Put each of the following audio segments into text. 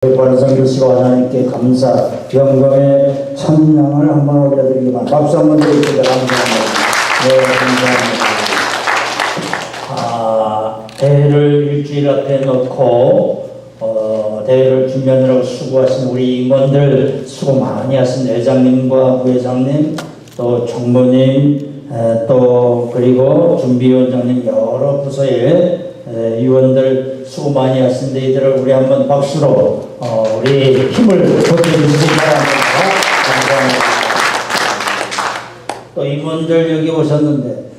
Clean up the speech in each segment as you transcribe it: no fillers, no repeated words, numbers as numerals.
관상 주시고 하나님께 감사, 영광의 찬양을 한번 올려드리기 바랍니다. 박수 한번 드리겠습니다. 감사합니다. 네, 감사합니다. 대회를 일주일 앞에 놓고 대회를 준비하느라고 수고하신 우리 임원들 수고 많이 하신 회장님과 부회장님, 또 총무님, 또 그리고 준비위원장님, 여러 부서의 위원들 수고 많이 하신데 이들을 우리 한번 박수로 우리 힘을 보태주시기 바랍니다. 감사합니다. 또 임원들 여기 오셨는데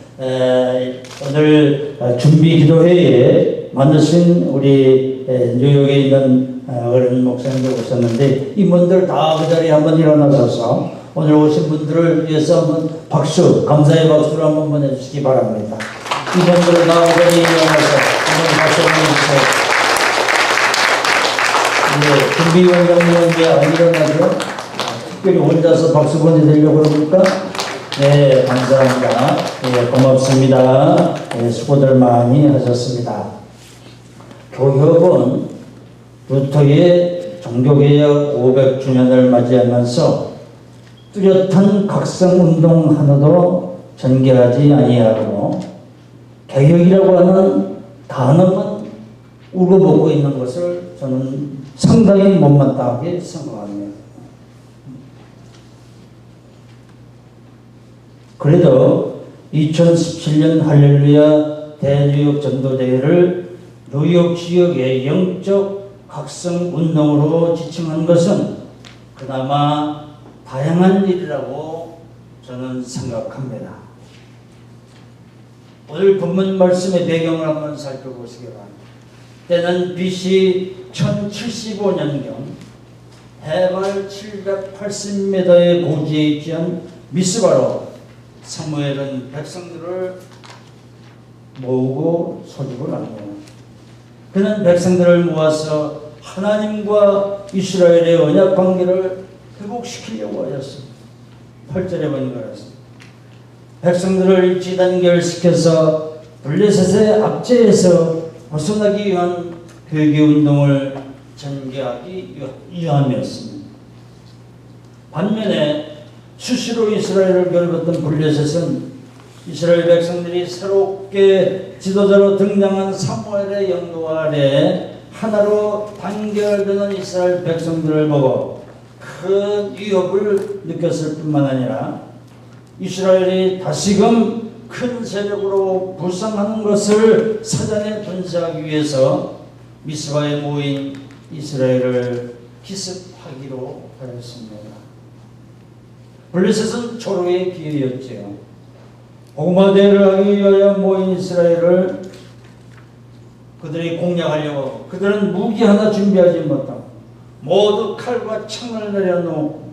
오늘 준비 기도회에 만드신 우리 뉴욕에 있는 어른 목사님들 오셨는데 임원들 다 그 자리에 한번 일어나셔서 오늘 오신 분들을 위해서 한번 박수, 감사의 박수를 한번 보내주시기 바랍니다. 임원들 다 그 자리에 일어나서 한번 박수 한번 주세요. 준비위원장님은 왜 안 일어나죠? 특별히 혼자서 박수 보내드리려고 그럽니까? 네, 감사합니다. 네, 고맙습니다. 네, 수고들 많이 하셨습니다. 교협은 루터의 종교개혁 500주년을 맞이하면서 뚜렷한 각성운동 하나도 전개하지 아니하고 개혁이라고 하는 단어만 울어보고 있는 것을 저는 상당히 못마땅하게 생각합니다. 그래도 2017년 할렐루야 대뉴욕 전도대회를 뉴욕 지역의 영적 각성 운동으로 지칭한 것은 그나마 다양한 일이라고 저는 생각합니다. 오늘 본문 말씀의 배경을 한번 살펴보시기 바랍니다. 때는 BC 1075년경 해발 780m의 고지에 있던 미스바로 사무엘은 백성들을 모으고 소집을 합니다. 그는 백성들을 모아서 하나님과 이스라엘의 언약 관계를 회복시키려고 하였습니다. 8절에 보니 그렇습니다. 백성들을 지단결시켜서 블레셋의 압제에서 벗어나기 위한 회개운동을 전개하기 위함이었습니다. 반면에 수시로 이스라엘을 괴롭혔던 블레셋은 이스라엘 백성들이 새롭게 지도자로 등장한 사무엘의 영도 아래 하나로 단결되는 이스라엘 백성들을 보고 큰 위협을 느꼈을 뿐만 아니라 이스라엘이 다시금 큰 세력으로 부상하는 것을 사전에 분쇄하기 위해서 미스바에 모인 이스라엘을 기습하기로 하였습니다. 블레셋은 초로의 기회였지요. 복음화대회를 하기 위하여 모인 이스라엘을 그들이 공략하려고 그들은 무기 하나 준비하지 못하고 모두 칼과 창을 내려놓고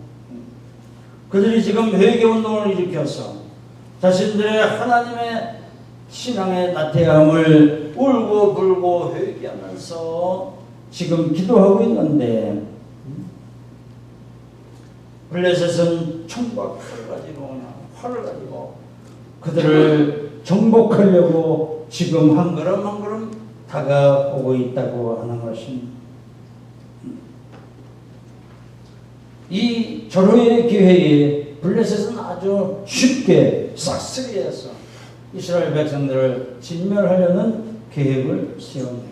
그들이 지금 회개운동을 일으켜서 자신들의 하나님의 신앙의 나태함을 울고불고 회개하면서 지금 기도하고 있는데 블레셋은 총과 활을 가지고 그들을 정복하려고 지금 한 걸음 한 걸음 다가오고 있다고 하는 것입니다. 이 절호의 기회에 블레셋은 아주 쉽게 싹쓸이해서 이스라엘 백성들을 진멸하려는 계획을 세웁니다.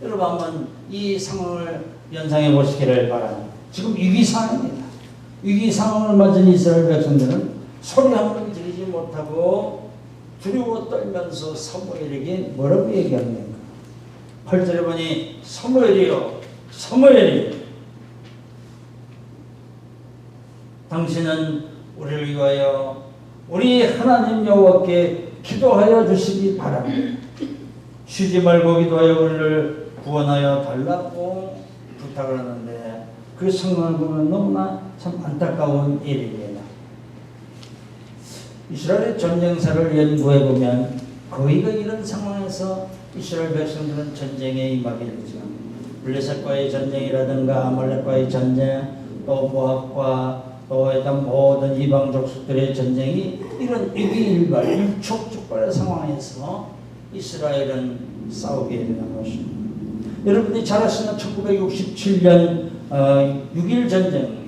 여러분 한번 이 상황을 연상해 보시기를 바랍니다. 지금 위기 상황입니다. 위기 상황을 맞은 이스라엘 백성들은 소리 한 번 지르지 못하고 두려워 떨면서 사무엘에게 뭐라고 얘기합니까? 8절에 보니 사무엘이요 사무엘이 당신은 우리를 위하여 우리 하나님 여호와께 기도하여 주시기 바랍니다. 쉬지 말고 기도하여 우리를 구원하여 달라고 부탁을 하는데 그 상황을 보면 너무나 참 안타까운 일입니다. 이스라엘의 전쟁사를 연구해 보면 거의가 이런 상황에서 이스라엘 백성들은 전쟁에 임하게 되죠. 블레셋과의 전쟁이라든가 아말렉과의 전쟁, 또 모압과 또 일단 모든 이방 족속들의 전쟁이 이런 위기일발, 일촉즉발의 상황에서 이스라엘은 싸우게 되는 것입니다. 여러분들이 잘 아시는 1967년 6.1 전쟁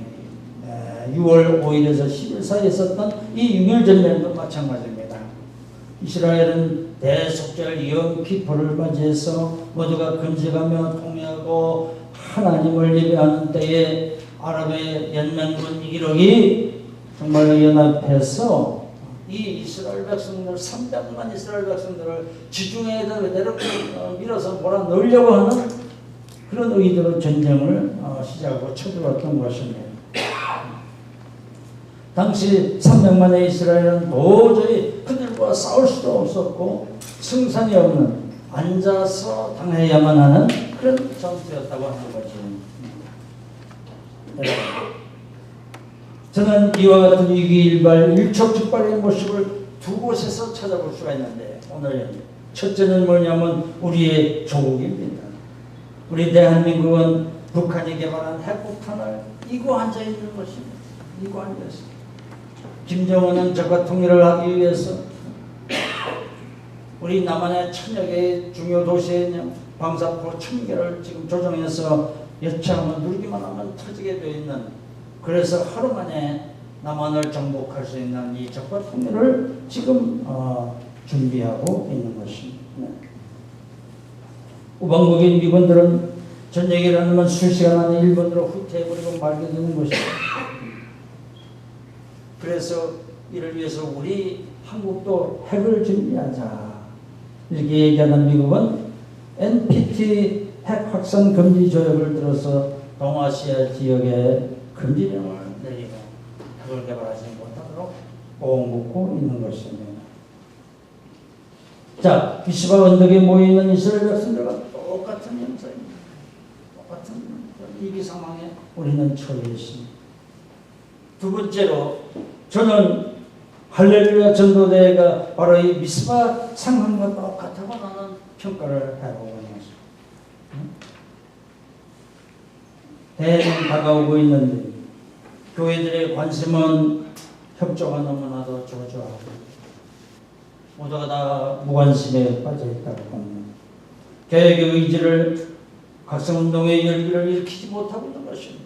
6월 5일에서 10일 사이에 있었던 이 6.1 전쟁도 마찬가지입니다. 이스라엘은 대속절 여음 키포를 맞이해서 모두가 금식하며 통회하고 하나님을 예배하는 때에 아랍의 연맹군 이기록이 정말 연합해서 이 이스라엘 백성들 300만 이스라엘 백성들을 지중해에다 그대로 밀어서 몰아넣으려고 하는 그런 의도로 전쟁을 시작하고 쳐들어왔던 것입니다. 당시 300만의 이스라엘은 도저히 그들과 싸울 수도 없었고 승산이 없는 앉아서 당해야만 하는 그런 전투였다고 하는 거죠. 저는 이와 같은 위기일발 일촉즉발의 모습을 두 곳에서 찾아볼 수가 있는데 오늘 첫째는 뭐냐면 우리의 조국입니다. 우리 대한민국은 북한이 개발한 핵폭탄을 이고 앉아있는 것입니다. 이고 앉아있습니다. 김정은은 적과 통일을 하기 위해서 우리 남한의 1000여 개의 중요 도시에 방사포 1000개를 지금 조정해서 여차하면 누르기만 하면 터지게 되어 있는, 그래서 하루 만에 남한을 정복할 수 있는 이 적과 통일을 지금 준비하고 있는 것입니다. 우방국인 미군들은 전쟁이라는 수시간 안에 일본으로 후퇴해버리고 말게 되는 것입니다. 그래서 이를 위해서 우리 한국도 핵을 준비하자 이렇게 얘기하는 미국은 NPT 핵 확산 금지 조약을 들어서 동아시아 지역에 금지령을 내리고 핵을 개발하지 못하도록 꼭 묶고 있는 것입니다. 자, 비스바 언덕에 모여있는 이스라엘 백성들과 똑같은 형사입니다. 똑같은 위기 상황에 우리는 처해 있습니다. 두 번째로 저는 할렐루야 전도대회가 바로 이 미스바 상황과 똑같다고 나는 평가를 해보고 있는 것입니다. 대회는 다가오고 있는데 교회들의 관심은 협조가 너무나도 저조하고 모두가 다 무관심에 빠져있다고 합니다. 개혁의 의지를 각성운동의 열기를 일으키지 못하고 있는 것입니다.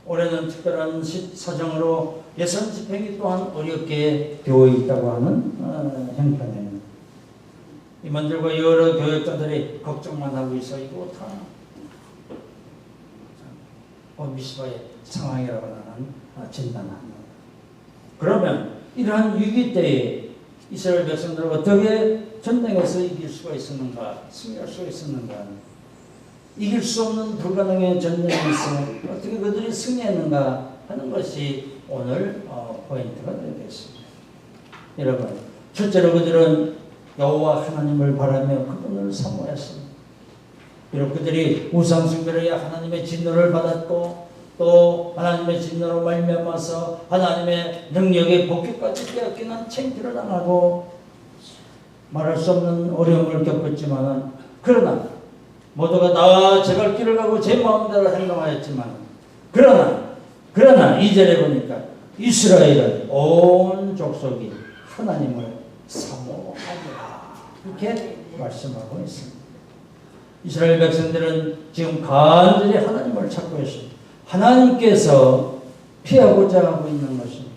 올해는 특별한 사정으로 예산 집행이 또한 어렵게 되어 있다고 하는 형편입니다. 임원들과 여러 교역자들이 걱정만 하고 있어. 이거 다 미스바의 상황이라고 나는 진단합니다. 그러면 이러한 위기 때에 이스라엘 백성들은 어떻게 전쟁에서 이길 수가 있었는가, 승리할 수가 있었는가? 이길 수 없는 불가능의 전쟁에서 어떻게 그들이 승리했는가 하는 것이 오늘 포인트가 되겠습니다. 여러분, 첫째로 그들은 여호와 하나님을 바라며 그분을 사모했습니다. 비록 그들이 우상 숭배를 위해 하나님의 진노를 받았고 또 하나님의 진노로 말미암아서 하나님의 능력의 복귀까지 빼앗기는 창피를 당하고 말할 수 없는 어려움을 겪었지만, 그러나 모두가 다 제갈 길을 가고 제 마음대로 행동하였지만, 그러나 2절에 보니까 이스라엘은 온 족속이 하나님을 사모하니라 이렇게 말씀하고 있습니다. 이스라엘 백성들은 지금 간절히 하나님을 찾고 있습니다. 하나님께서 피하고자 하고 있는 것입니다.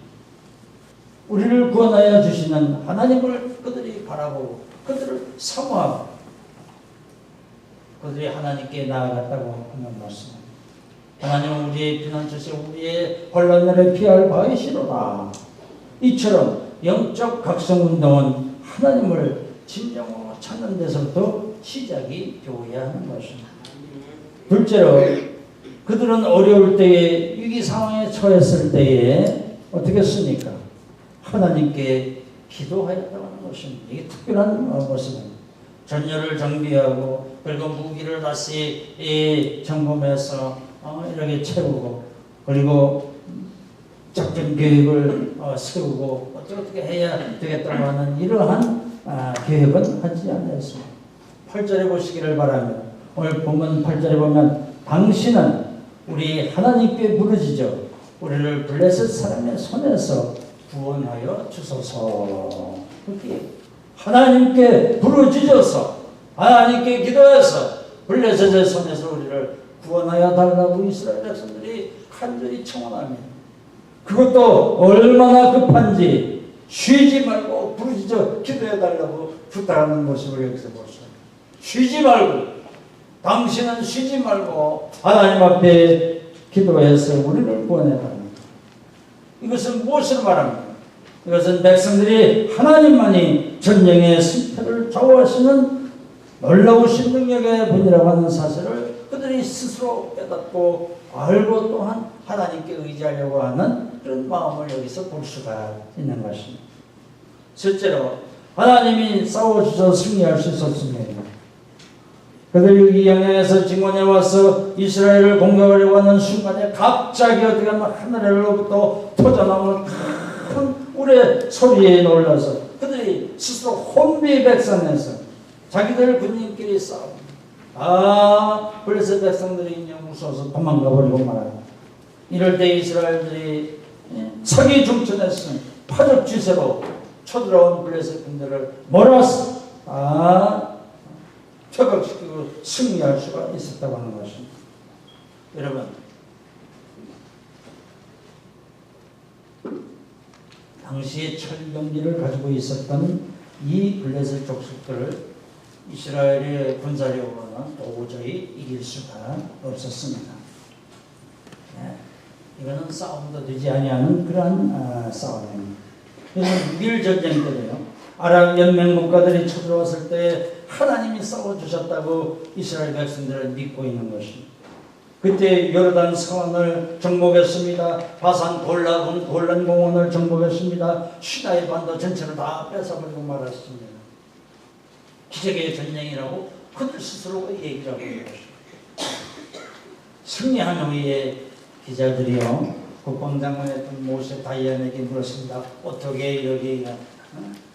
우리를 구원하여 주시는 하나님을 그들이 바라보고 그들을 사모하고 그들이 하나님께 나아갔다고 하는 말씀입니다. 하나님은 우리의 피난 처소에 우리의 혼란을 피할 바이시로다. 이처럼 영적 각성운동은 하나님을 진정으로 찾는 데서부터 시작이 되어야 하는 것입니다. 둘째로 그들은 어려울 때에 위기 상황에 처했을 때에 어떻게 했습니까? 하나님께 기도하였다고 하는 것입니다. 이게 특별한 모습입니다. 전열을 정비하고 그리고 무기를 다시 점검해서 이렇게 채우고 그리고 작전 계획을 세우고 어떻게 해야 되겠다고 하는 이러한 계획은 하지 않았습니다. 8절에 보시기를 바라며 오늘 본문 8절에 보면 당신은 우리 하나님께 부르짖어 우리를 블레셋 사람의 손에서 구원하여 주소서. 그렇게 하나님께 부르짖어서 하나님께 기도해서 블레셋의 손에서 우리를 구원하여 달라고 이스라엘 백성들이 간절히 청원합니다. 그것도 얼마나 급한지 쉬지 말고 부르짖어 기도해 달라고 부탁하는 모습을 여기서 볼 수 있습니다. 쉬지 말고, 당신은 쉬지 말고 하나님 앞에 기도해서 우리를 구원해 달라. 이것은 무엇을 말합니까? 이것은 백성들이 하나님만이 전쟁의 승패를 좌우하시는 놀라우신 능력의 분이라고 하는 사실을 그들이 스스로 깨닫고 알고 또한 하나님께 의지하려고 하는 그런 마음을 여기서 볼 수가 있는 것입니다. 실제로 하나님이 싸워주셔서 승리할 수 있었습니다. 그들이 영향에서 진원에 와서 이스라엘을 공격하려고 하는 순간에 갑자기 어떻게 하면 하늘로부터 터져나오는 큰 울의 소리에 놀라서 그들이 스스로 혼비백산해서 자기들 군인끼리 싸웁니다. 블레셋 백성들이 이제 무서워서 도망가 버리고 말합니다. 이럴 때 이스라엘들이 서기 중천에서 파죽지세로 쳐들어온 블레셋 군대를 몰아서 퇴각시키고 승리할 수가 있었다고 하는 것입니다. 여러분, 당시에 철병기를 가지고 있었던 이 블레셋 족속들을 이스라엘의 군사력으로는 도저히 이길 수가 없었습니다. 이거는 싸움도 되지 아니하는 그러한 싸움입니다. 그래서 6.1 전쟁 때도요, 아랍 연맹 국가들이 쳐들어왔을 때 하나님이 싸워주셨다고 이스라엘 백성들을 믿고 있는 것입니다. 그때 요르단 상원을 정복했습니다. 바산 골란 공원을 정복했습니다. 시나이 반도 전체를 다 뺏어버리고 말았습니다. 기적의 전쟁이라고 그들 스스로가 얘기를 하고 있는 것입니다. 승리한 후에 기자들이요, 국방장관이었던 모세 다이안에게 물었습니다. 어떻게 이렇게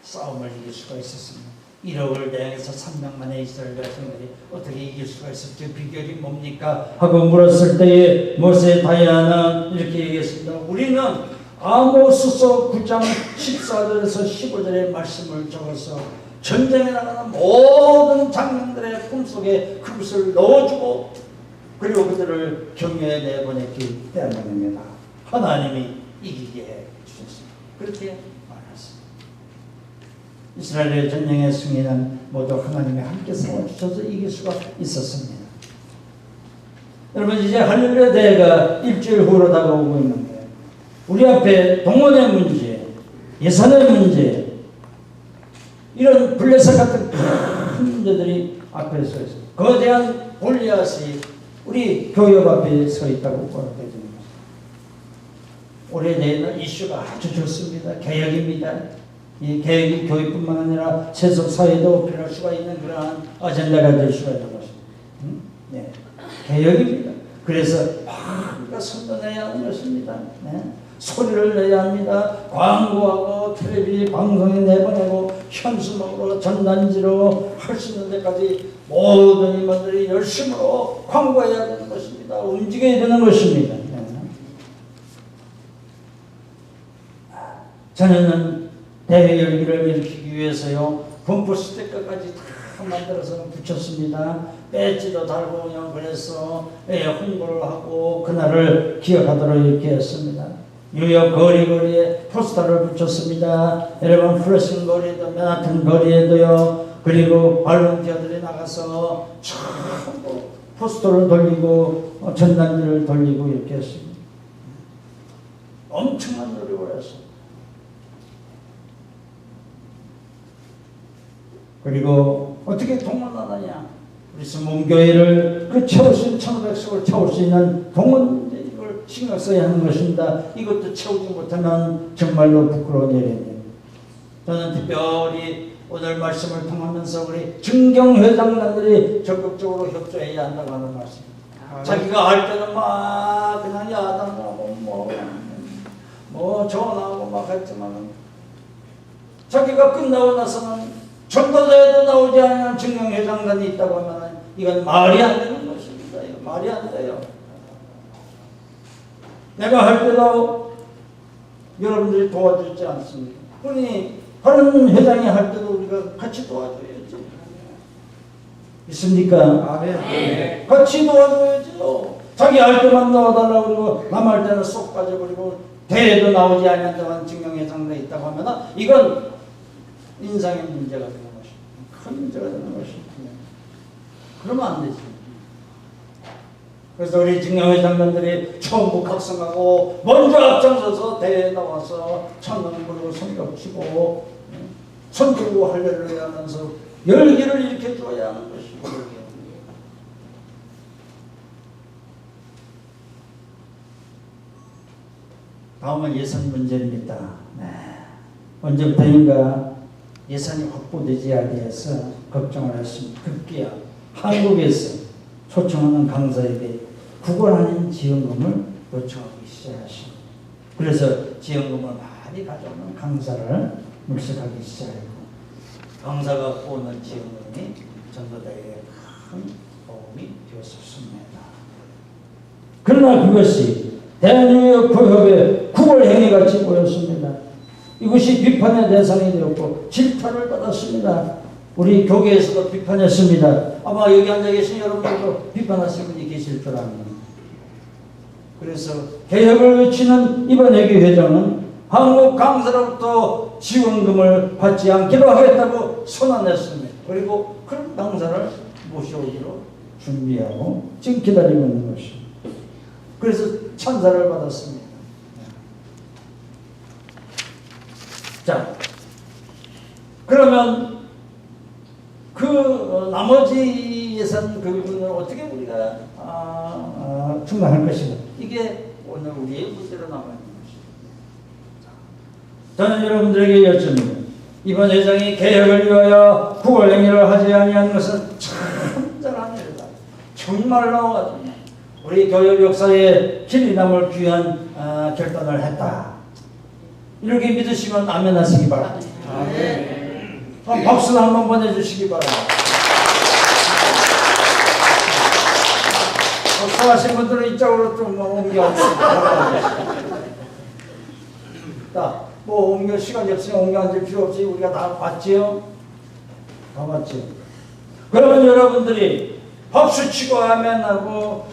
싸움을 이길 수가 있었습니까? 1억을 대항해서 300만의 이스라엘 백성들이 어떻게 이길 수가 있었죠? 비결이 뭡니까? 하고 물었을 때에 모세 다이아는 이렇게 얘기했습니다. 우리는 아모스서 9장 14절에서 15절의 말씀을 적어서 전쟁에 나가는 모든 장면들의 꿈속에 그것을 넣어주고 그리고 그들을 경유에 내보냈기 때문입니다. 하나님이 이기게 해주셨습니다. 그렇게 말했습니다. 이스라엘의 전쟁의 승리는 모두 하나님이 함께 싸워주셔서 이길 수가 있었습니다. 여러분, 이제 할렐루야 대회가 일주일 후로 다가오고 있는데 우리 앞에 동원의 문제, 예산의 문제, 이런 블레셋 같은 큰 문제들이 앞에 서 있습니다. 거대한 골리앗이 우리 교회 앞에 서 있다고 보게 됩니다. 올해내는 이슈가 아주 좋습니다. 개혁입니다. 이 개혁이 교회뿐만 아니라 세속 사회도 필요할 수가 있는 그러한 아젠다가 될 수가 있는 것입니다. 네. 개혁입니다. 그래서 우리가 선전해야 하는 것입니다. 네. 소리를 내야 합니다. 광고하고 텔레비전 방송에 내보내고 현수막으로 전단지로 할 수 있는 데까지 모든 인물들이 열심으로 광고해야 되는 것입니다. 움직여야 되는 것입니다. 저는 대회 열기를 일으키기 위해서요, 범프 스티커까지 다 만들어서 붙였습니다. 배지도 달고 그래서 홍보를 하고 그날을 기억하도록 이렇게 했습니다. 뉴욕 거리에 포스터를 붙였습니다. 여러분, 플러싱 거리에도, 맨하튼 거리에도요, 그리고 발론티어들이 나가서 전부 포스터를 돌리고 전단지를 돌리고 이렇게 했습니다. 엄청난 노력을 했습니다. 그리고 어떻게 동원하느냐? 우리 스몬교회를 채울 수 있는 1,500석을 채울 수 있는 동원, 이걸 신경 써야 하는 것입니다. 이것도 채우지 못하면 정말로 부끄러운 일입니다. 저는 특별히 오늘 말씀을 통하면서 우리 증경회장단들이 적극적으로 협조해야 한다고 하는 말씀입니다. 자기가 할 때는 막 그냥 야당하고 뭐 전화하고 막 했지만 자기가 끝나고 나서는 전도자에도 나오지 않는 증경회장단이 있다고 하면 이건 말이 안 되는 것입니다. 이거 말이 안 돼요. 내가 할 때도 여러분들이 도와주지 않습니까? 우리 다른 회장이 할 때도 우리가 같이 도와줘야지. 있습니까? 아멘. 같이 도와줘야죠. 자기 할 때만 나와달라고 그러고 남 할 때는 쏙 빠져버리고 대회도 나오지 않는 증명회장에 있다고 하면 이건 인상의 문제가 되는 것입니다. 큰 문제가 되는 것입니다. 그러면 안 되지. 그래서 우리 증명회장님들이 처음부터 각성하고 먼저 앞장서서 대회에 나와서 찬양 부르고 손뼉 치고 손 들고 할렐루야 하면서 열기를 일으켜줘야 하는 것입니다. 다음은 예산 문제입니다. 네. 언제부터인가 예산이 확보되지 아니해서 걱정을 했습니다. 급기야 한국에서 초청하는 강사에게 국어 아닌 지원금을 요청하기 시작하십니다. 그래서 지원금을 많이 가져오는 강사를 물색하기 시작했고 강사가 오는 지원금이 전도자에게 큰 도움이 되었습니다. 그러나 그것이 대한유역교협의 구걸행위같이 보였습니다. 이것이 비판의 대상이 되었고 질타를 받았습니다. 우리 교계에서도 비판했습니다. 아마 여기 앉아 계신 여러분들도 비판하시는 분이 계실 줄 압니다. 그래서 개혁을 외치는 이번 회계회장은 한국 강사로부터 지원금을 받지 않기로 하겠다고 선언했습니다. 그리고 그런 강사를 모셔오기로 준비하고 지금 기다리고 있는 것입니다. 그래서 찬사를 받았습니다. 자, 그러면 그 나머지 예산 그 부분을 어떻게 우리가 충당할 것인가? 이게 오늘 우리의 문제로 남아 있는 것입니다. 저는 여러분들에게 여쭙니다. 이번 회장이 개혁을 위하여 구걸행위를 하지 아니한 것은 참 잘한 일이다. 정말로 우리 교육 역사에 길이 남을 귀한 결단을 했다. 이렇게 믿으시면 아멘 하시기 바랍니다. 그럼 박수 한번 보내주시기 바랍니다. 수고하신 분들은 이쪽으로 좀 옮겨오겠습니다. 자, 뭐 옮겨 시간이 없으면 옮겨 앉을 필요 없이 우리가 다 봤지요? 다 봤지요? 그러면 여러분들이 박수치고 아멘하고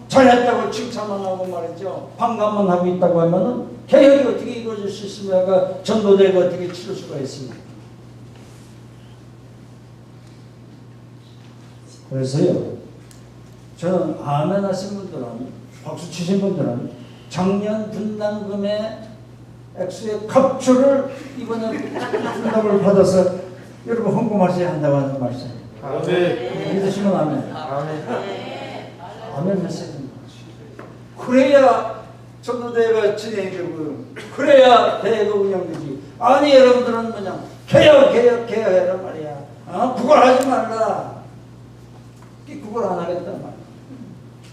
잘했다고 칭찬만 하고 말이죠. 반감만 하고 있다고 하면은 개혁이 어떻게 이루어질 수 있습니까? 전도대가 어떻게 치를 수가 있습니까? 그래서요, 저는 아멘 하신 분들은, 박수 치신 분들은 작년 분담금의 액수의 갑주를 이번에 분담을 받아서 여러분 헌금하셔야 한다고 하는 말씀. 아멘. 믿으시면 아멘. 아멘. 아멘 하셔야 됩니다. 그래야 전도대회가 진행되고, 그래야 대회가 운영되지. 아니, 여러분들은 그냥 개혁해라 말이야. 구걸하지 말라. 구걸 안 하겠단 말이야.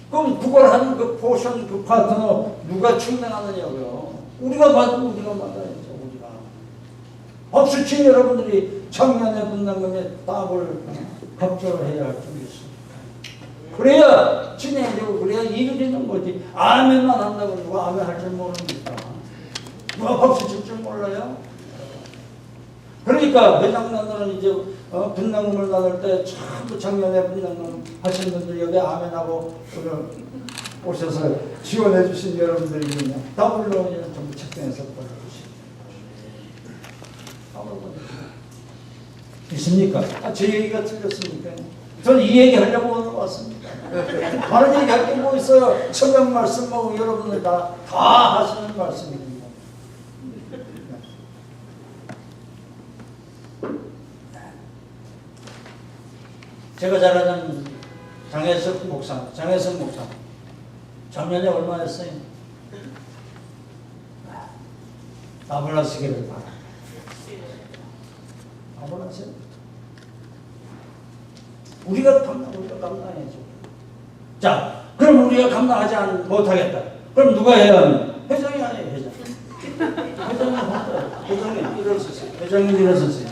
그럼 구걸하는 그 포션, 그 파트너 누가 충당하느냐고요. 우리가 받고 우리가 받아야죠. 우리가. 박수 친 여러분들이 작년에 분담금에 답을 갑조를 해야 할 줄이 있습니다. 그래야 진행되고 그래야 일이 되는 거지. 아멘만 한다고 누가 아멘 할 줄 모릅니까? 누가 박수 칠 줄 몰라요? 그러니까 회장님들은 이제 분담금을 나눌 때 전부 작년에 분담금 하신 분들 여기 아멘하고 오셔서 지원해 주신 여러분들이 그냥 더블로 전부 책정해서 보내주십니다. 있습니까? 제 얘기가 틀렸습니까? 저는 이 얘기 하려고 오늘 왔습니다. 다른 얘기 할 게 뭐 있어요? 성경 말씀하고 여러분들 다 하시는 말씀입니다. 제가 잘 아는 장혜석 목사, 작년에 얼마였어요? 답을 하시기를 바랍니다. 답을 하세요. 우리가 감당해야죠. 자, 그럼 우리가 감당하지 못하겠다. 그럼 누가 해야 하냐? 회장이 아니에요, 회장. 회장님 일어서세요. 회장님 일어서세요.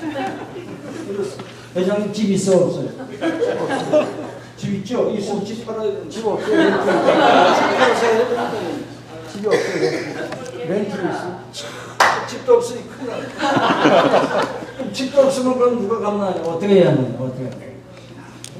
회장님 집 있어 없어요? 집 있죠? 있으면 집 팔아야 되는데 집 없어요. 집이 없어요. 렌트를 있어. 집도 없으니 큰일 나요. 집도 없으면 그럼 누가 감당해요? 어떻게 해야 하느냐? 어떻게 해야 해요?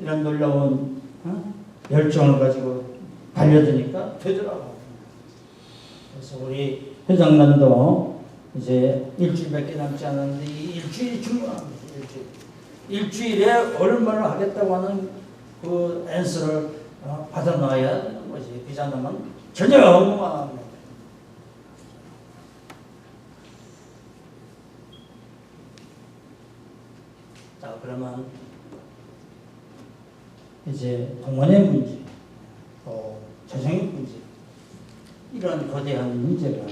이런 놀라운 열정을 가지고 달려드니까 되더라고. 그래서 우리 회장단도 이제 일주일밖에 남지 않았는데 이 일주일이 중요합니다. 일주일에 얼마나 하겠다고 하는 그 앤서를 받아놔야 되는 거지. 그지 않으면 전혀 엉망합니다. 자, 그러면 이제 동원의 문제, 또 재정의 문제, 이런 거대한 문제가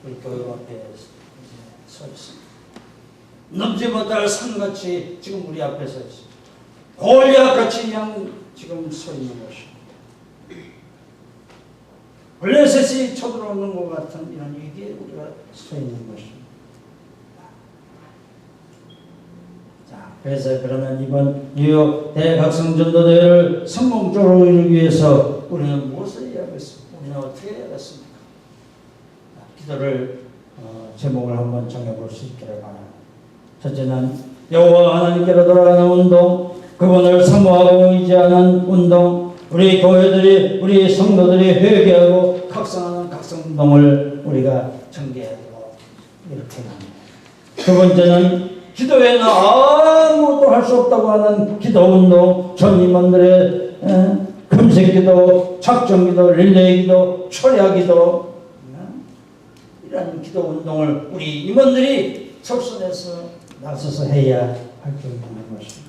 우리 교회 앞에 서 있습니다. 넘지 못할 산같이 지금 우리 앞에 서 있습니다. 골리앗같이 그냥 지금 서 있는 것입니다. 블레셋이 쳐들어오는 것 같은 이런 위기에 우리가 서 있는 것입니다. 자, 그래서 그러면 이번 뉴욕 대각성전도대회를 성공적으로 이루기 위해서 우리는 무엇을 해야 하겠습니까? 우리는 어떻게 해야겠습니까? 기도를 제목을 한번 정해볼 수 있기를 바랍니다. 첫째는 여호와 하나님께로 돌아가는 운동, 그분을 사모하고 의지하는 운동, 우리 교회들이, 우리 성도들이 회개하고 각성하는 각성운동을 우리가 전개해야 되고 이렇게 합니다. 두 번째는 기도에는 아무것도 할 수 없다고 하는 기도운동, 전 임원들의 금식기도, 작정기도, 릴레이기도, 철야기도, 이런 기도운동을 우리 임원들이 속선해서 나서서 해야 할 경우인 것입니다.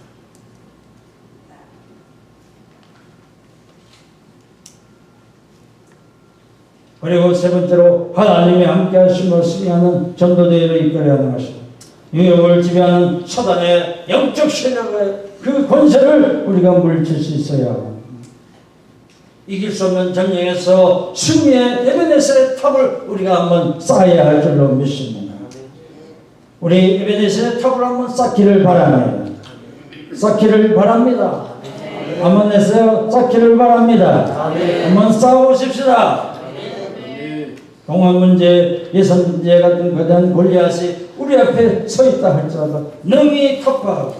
그리고 세 번째로 하나님이 함께 하심을 승리하는 전도대회를 이끌어야 하는 것입니다. 뉴욕을 지배하는 사단의 영적 세력의 그 권세를 우리가 물리칠 수 있어야 합니다. 이길 수 없는 전쟁에서 승리의 에베네셀의 탑을 우리가 한번 쌓아야 할 줄로 믿습니다. 우리 에베네셀의 탑을 한번 쌓기를 바랍니다. 쌓기를 바랍니다. 한번 내세요. 쌓기를 바랍니다. 한번 쌓아보십시다. 동안 문제, 예산 문제 같은 거대한 골리앗이 우리 앞에 서 있다 할지라도 능히突破하고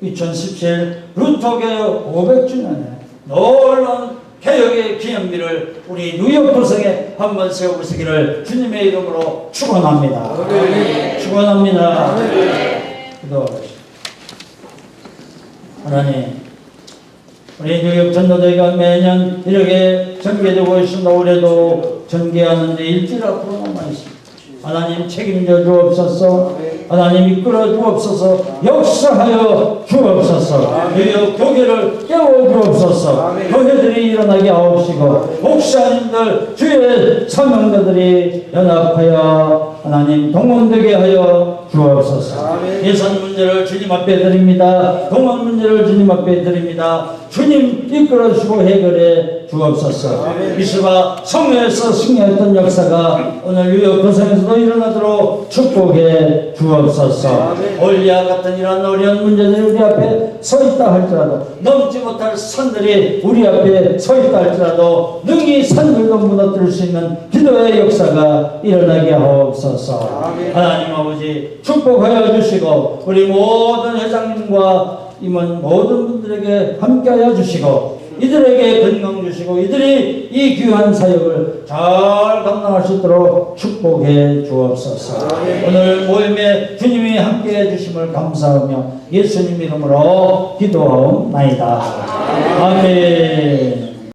2017 루터교회 500주년에 놀라운 개혁의 기념비를 우리 뉴욕 도성에 한번 세워보시기를 주님의 이름으로 축원합니다. 축원합니다. 기도하십시오. 하나님, 우리 뉴욕 전도대회가 매년 이렇게 전개되고 있습니다. 올해도 전개하는데 일주일 앞으로 남아있습니다. 하나님 책임져 주옵소서. 하나님 이끌어 주옵소서. 역사하여 주옵소서. 뉴욕 교회를 깨워 주옵소서. 교회들이 일어나게 하옵시고 목사님들 주의 사명자들이 연합하여 하나님 동원되게 하여 주옵소서. 예산 문제를 주님 앞에 드립니다. 동원 문제를 주님 앞에 드립니다. 주님 이끌어 주시고 해결해 주옵소서. 이스바 성회에서 승리했던 역사가 오늘 뉴욕 도성에서도 일어나도록 축복해 주옵소서. 올리아 같은 이런 어려운 문제들이 우리 앞에 서 있다 할지라도, 넘지 못할 산들이 우리 앞에 서 있다 할지라도 능히 산들도 무너뜨릴 수 있는 기도의 역사가 일어나게 하옵소서. 하나님 아버지 축복하여 주시고 우리 모든 회장님과 임원 모든 분들에게 함께하여 주시고 이들에게 건강 주시고 이들이 이 귀한 사역을 잘 감당할 수 있도록 축복해 주옵소서. 오늘 모임에 주님이 함께해 주심을 감사하며 예수님 이름으로 기도하옵나이다. 아멘.